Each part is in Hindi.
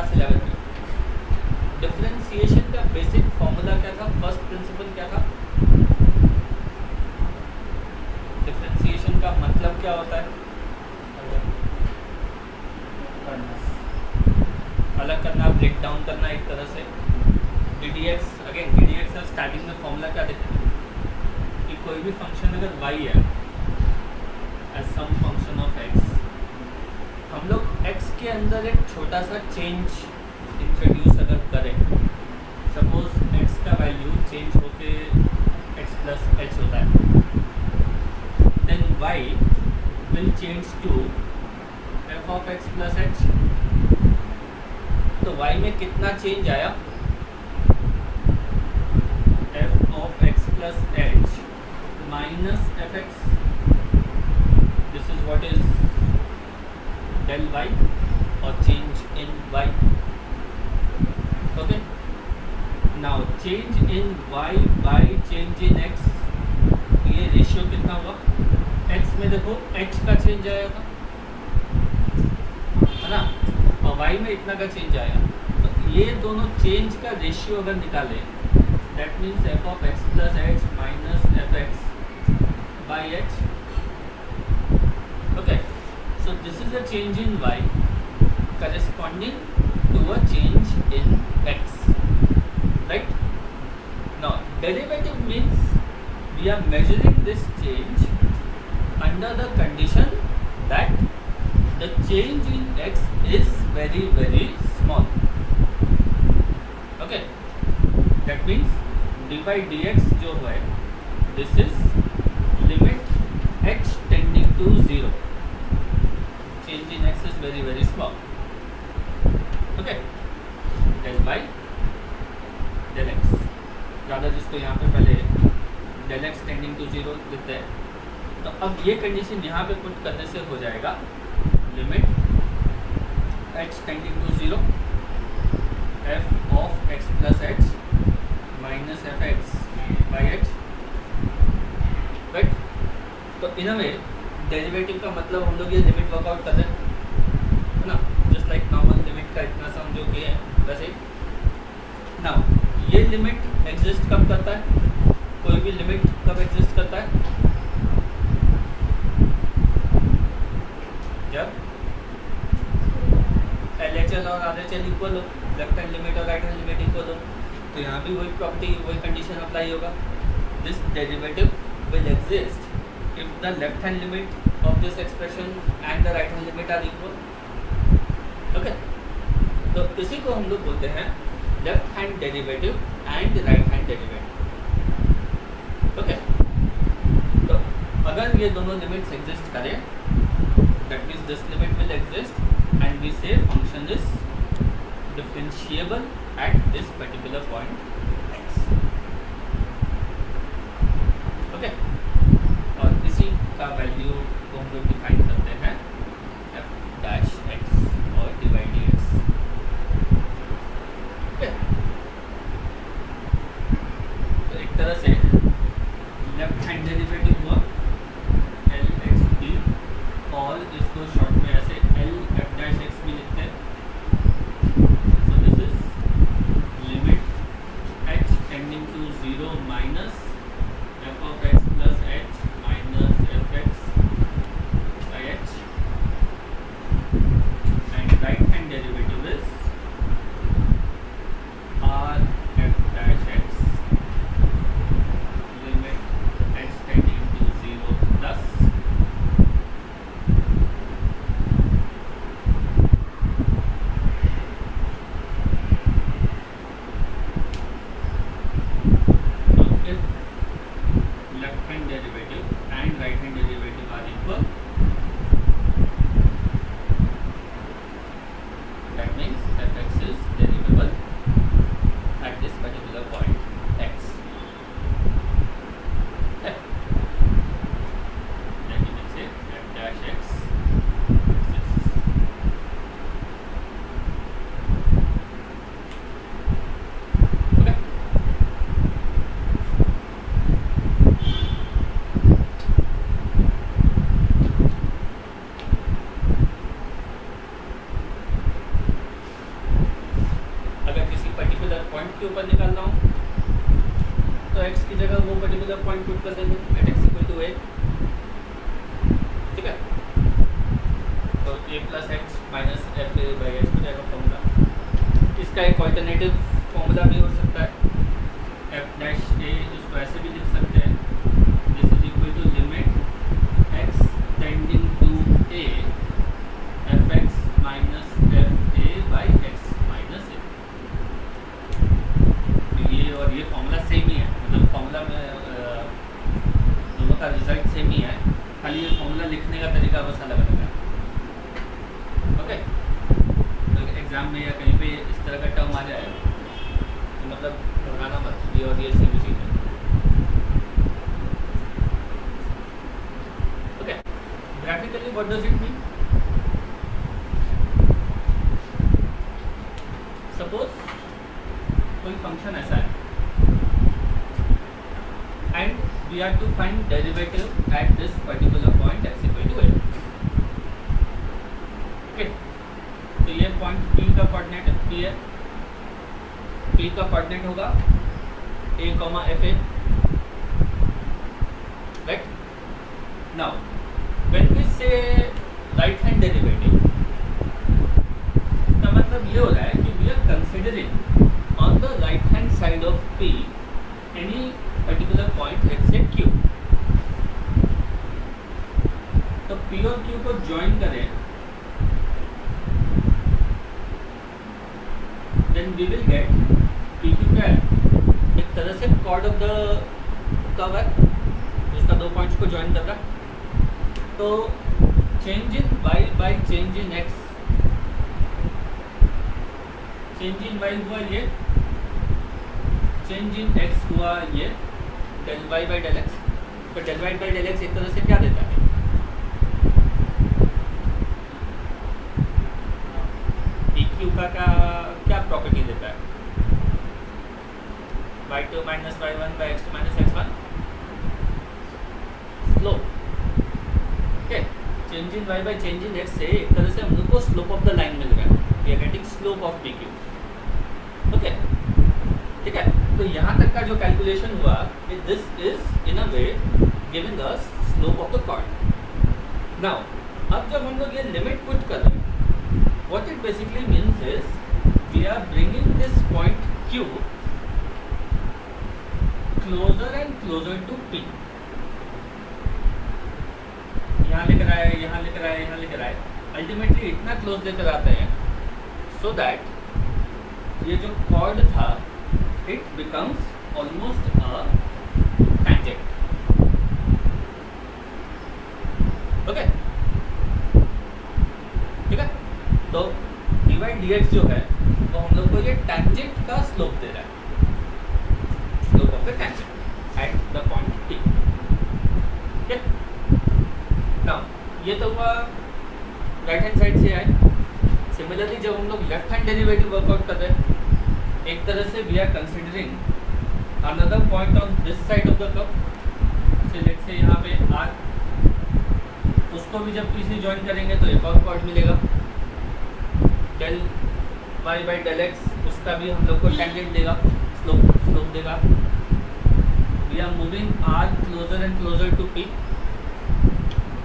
क्लास 11 में डिफरेंशिएशन का बेसिक फॉर्मूला क्या था, फर्स्ट प्रिंसिपल क्या था? डिफरेंशिएशन का मतलब क्या होता है? अलग करना, ब्रेक डाउन करना एक तरह से। ddx अगेन ddx का स्टार्टिंग में फॉर्मूला क्या देते हैं कि कोई भी फंक्शन अगर y है as some function of x, हम लोग x के अंदर एक छोटा सा चेंज इंट्रोड्यूस अगर करें, सपोज x का वैल्यू चेंज होके x प्लस h होता है, then y will change to f of x plus h। तो y में कितना चेंज आया? f of x plus h minus f x, this is what is del y और change in y। Okay, now change in y by change in x, ये रेशियो कितना हुआ? x में देखो h का चेंज आया था, है ना, और y में इतना का चेंज आया। तो ये दोनों चेंज का रेशियो अगर निकाले, that means f of x plus h minus f x by h। Okay, so this is a change in y corresponding to a change in x, right? Now derivative means we are measuring this change under the condition that the change in x is very very small. Okay, that means dy dx जो है, this is limit h tending to 0, change in x is very very small. Okay, del by del x, ज़्यादा जिसको यहाँ पे पहले del x टेंडिंग टू 0 लिखते हैं। तो अब ये कंडीशन यहाँ पे पुट करने से हो जाएगा limit h tending to 0 f of x plus h minus f x by h, right? तो इन अ वे डेरिवेटिव का मतलब हम लोग ये लिमिट वर्कआउट कर रहे हैं, है ना, जस्ट लाइक नॉर्मल लिमिट का इतना सम जो किए हैं वैसे ही। नाउ ये लिमिट एग्जिस्ट कब करता है? कोई भी लिमिट कब एग्जिस्ट करता है? जब LHL और RHL इक्वल हो, लेफ्ट हैंड लिमिट और राइट हैंड लिमिट इक्वल हो। तो यहाँ भी वही प्रॉपर्टी, वही कंडीशन अप्लाई होगा। This derivative will exist if the left hand limit of this expression and the right hand limit are equal. Okay, तो इसी को हम लोग बोलते हैं left hand derivative and right hand derivative. Okay, तो अगर ये दोनों लिमिट्स एग्जिस्ट करें, that means this limit will exist and we say function is differentiable at this particular point x। Okay, और इसी का वैल्यू को हम लोग डिफाइन करते हैं f डैश x और डिवाइड dx। ओके, तो एक तरह से लेफ्ट हैंड डेरिवेटिव हुआ lxt, और इसको शॉर्ट में ऐसे l f डैश x भी लिखते हैं। So this is limit h tending to 0 minus f of x plus h minus f x by h point put कर देंगे at x equal to a, ठीक है। तो a plus x minus f a by x हो जाएगा फॉर्मूला। इसका एक ऑल्टरनेटिव फॉर्मूला भी हो सकता है एफ डैश ए, इसको ऐसे भी लिख सकते हैं, this is equal to limit x tending to a f x minus f a by x minus a. ये और ये फॉर्मूला सेम ही है, मतलब फॉर्मूला में दोनों का रिजल्ट सेम ही है, खाली ये फॉर्मूला लिखने का तरीका बस अलग अलग है। ओके, तो एग्जाम में या कहीं पे इस तरह का टर्म आ जाए तो मतलब घबराना मत, ये और ये सेम चीज़ है। Okay, graphically what does it mean? Suppose कोई फंक्शन ऐसा है and we are to find derivative at this particular point x equal to a. Okay, तो ये पॉइंट P का कोऑर्डिनेट P है, P का कोऑर्डिनेट होगा a, f a, right. Now when we say right hand derivative, इसका मतलब ये हो रहा है कि we are considering on the right hand side of P any particular point let's say Q। तो P और Q को ज्वाइन करें, then we will get PQ क्या है, एक तरह से chord of the curve है जिसका दो पॉइंट्स को ज्वाइन कर रहा है। तो change in y by change in x, change in y हुआ ये, चेंज इन x हुआ ये, del y by del x। तो del y by del x एक तरह से क्या देता है, PQ का क्या प्रॉपर्टी देता है, y2 minus y1 by x2 minus x1 slope. Okay, change in y by change in x से एक तरह से हम लोग को स्लोप ऑफ द लाइन मिल रहा है, we are getting slope of PQ। Okay, ठीक है। तो यहाँ तक का जो कैलकुलेशन हुआ, this is in a way giving us slope of the chord. Now अब जब हम लोग ये लिमिट पुट कर रहे हैं, what it basically means is we are bringing this point Q closer and closer to P। यहाँ लिख रहा है, यहाँ लिख रहा है, यहाँ लिख रहा है, अल्टीमेटली इतना क्लोज लेकर आते हैं so that ये जो कॉर्ड था it becomes almost a tangent। Okay, ठीक है। तो dy dx जो है वो हम लोग को ये टेंजेंट का स्लोप दे रहा है, slope of the tangent at the point P। ठीक है, नाउ ये तो हुआ राइट हैंड साइड से आए। सिमिलरली जब हम लोग लेफ्ट हैंड डेरिवेटिव वर्कआउट कर रहे हैं, एक तरह से we are considering another point on this side of the curve, so let's say यहाँ पे r, उसको भी जब P से ज्वाइन करेंगे तो एक और कॉर्ड मिलेगा del y by del x, उसका भी हम लोग को टेंजेंट देगा, स्लोप देगा। We are moving r closer and closer to P,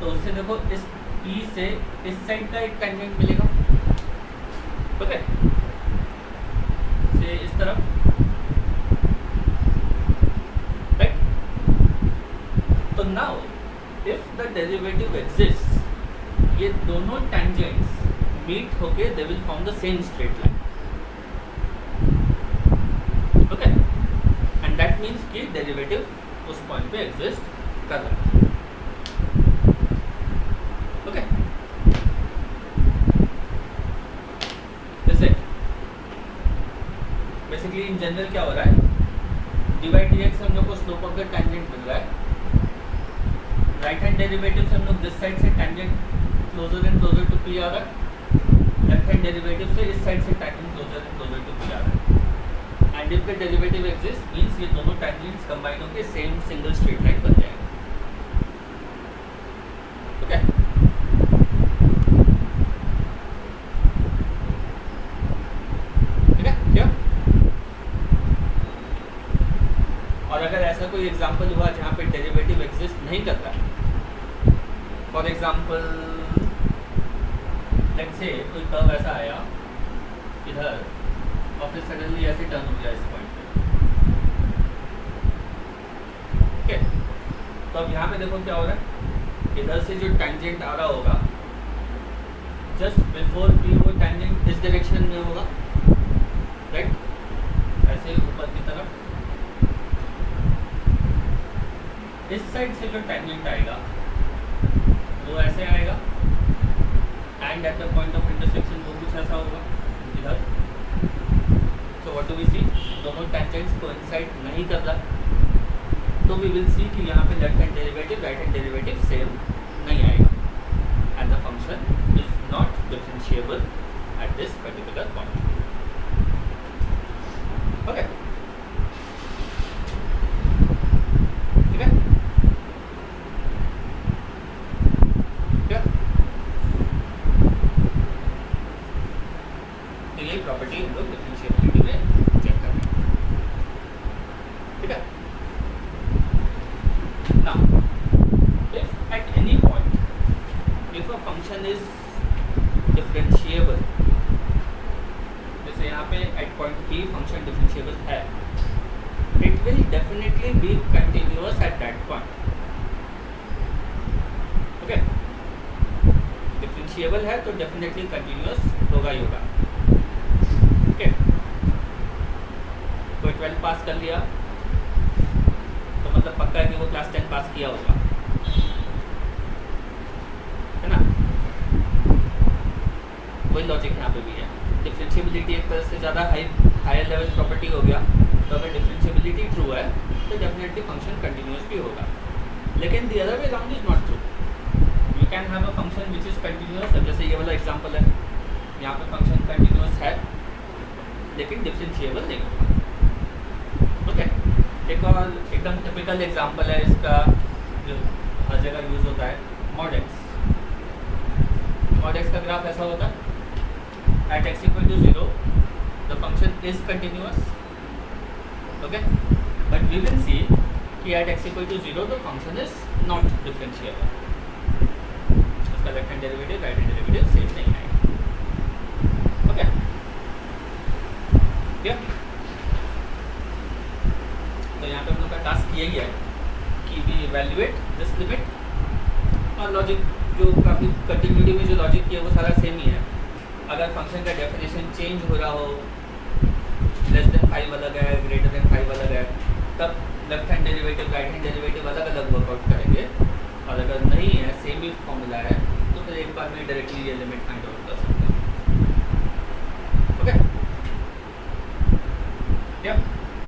तो उससे देखो इस P से इस साइड का एक टेंजेंट मिलेगा, ओके, से इस तरफ, राइट। तो now if the derivative exist, ये दोनों टेंजेंट्स मीट होके they will form the same straight line. Okay, and that means कि डेरिवेटिव उस पॉइंट पे एग्जिस्ट कर रहा है। ओके, जैसे बेसिकली इन जनरल क्या हो रहा है, dy dx हम लोग को स्लोप ऑफ द टेंजेंट मिल रहा है, राइट हैंड डेरिवेटिव से हम लोग दिस साइड से tangent closer and closer to P आ रहा है, लेफ्ट हैंड डेरिवेटिव से इस साइड से tangent closer and closer to P आ रहा है। And if the derivative exist means ये दोनों टेंजेंट्स कंबाइन होकर सेम सिंगल स्ट्रेट लाइन बन जाएगा। ओके, ठीक है, क्या? और अगर ऐसा कोई एग्जांपल हुआ जहाँ पे नहीं कर रहा। फॉर एग्जाम्पल लेट्स से कोई कर्व ऐसा आया इधर और फिर सडनली ऐसे टर्न हो गया इस पॉइंट पे, ठीक है। तो अब यहाँ पे देखो क्या हो रहा है, इधर से जो टेंजेंट आ रहा होगा जस्ट बिफोर भी वो टेंजेंट इस डायरेक्शन में होगा, राइट, ऐसे ऊपर की तरफ। इस साइड से जो टेंजेंट आएगा वो ऐसे आएगा and at the point of intersection वो कुछ ऐसा होगा इधर। सो व्हाट डू वी सी, दोनों टेंजेंट्स कोइंसाइड नहीं कर रहा, तो वी विल सी कि यहाँ पे left hand derivative right hand derivative same नहीं आएगा and the function is not differentiable at this particular point. Okay, ठीक है, तो यही प्रॉपर्टी हम लोग डिफरेंशिएबिलिटी में चेक कर रहे हैं, ठीक है। Now, if at any point, if a function is differentiable, जैसे यहाँ पे at point P function differentiable है, it will definitely be continuous at that point. Okay? Differentiable है तो definitely continuous होगा ही होगा, okay? कोई 12 पास कर लिया तो मतलब पक्का है कि वो क्लास 10 पास किया होगा, है ना। वही लॉजिक यहाँ पे भी है। डिफरेंशिएबिलिटी एक तरह से ज़्यादा हायर लेवल प्रॉपर्टी हो गया, तो अगर डिफरेंशिएबिलिटी ट्रू है तो डेफिनेटली फंक्शन कंटिन्यूस भी होगा, लेकिन the other way around is not true. You can have a function which is continuous, जैसे ये वाला एग्जांपल है, यहाँ पे फंक्शन कंटिन्यूस है लेकिन डिफरेंशिएबल नहीं होगा, ओके। एक और एकदम टिपिकल एग्जांपल है इसका जो हर जगह यूज़ होता है, मॉड एक्स। मॉड एक्स का ग्राफ ऐसा होता है, at x equal to 0 the function is continuous, okay, but we will see कि at x equal to 0 the function is not differentiable, उसका left hand derivative right hand derivative same नहीं आएगा, ओके, क्लियर। तो यहाँ पे हम लोग का टास्क यही है कि वी इवैल्यूएट दिस लिमिट, और लॉजिक जो काफ़ी कंटिन्यूटी में जो लॉजिक किया वो सारा सेम ही है। अगर फंक्शन का डेफिनेशन चेंज हो रहा हो, लेस देन 5 अलग है, ग्रेटर देन 5 अलग है, तब left hand derivative right hand derivative अलग अलग वर्कआउट करेंगे, और अगर नहीं है सेम ही फॉर्मूला है तो फिर एक बार में डायरेक्टली ये लिमिट फाइंड आउट कर सकते हैं।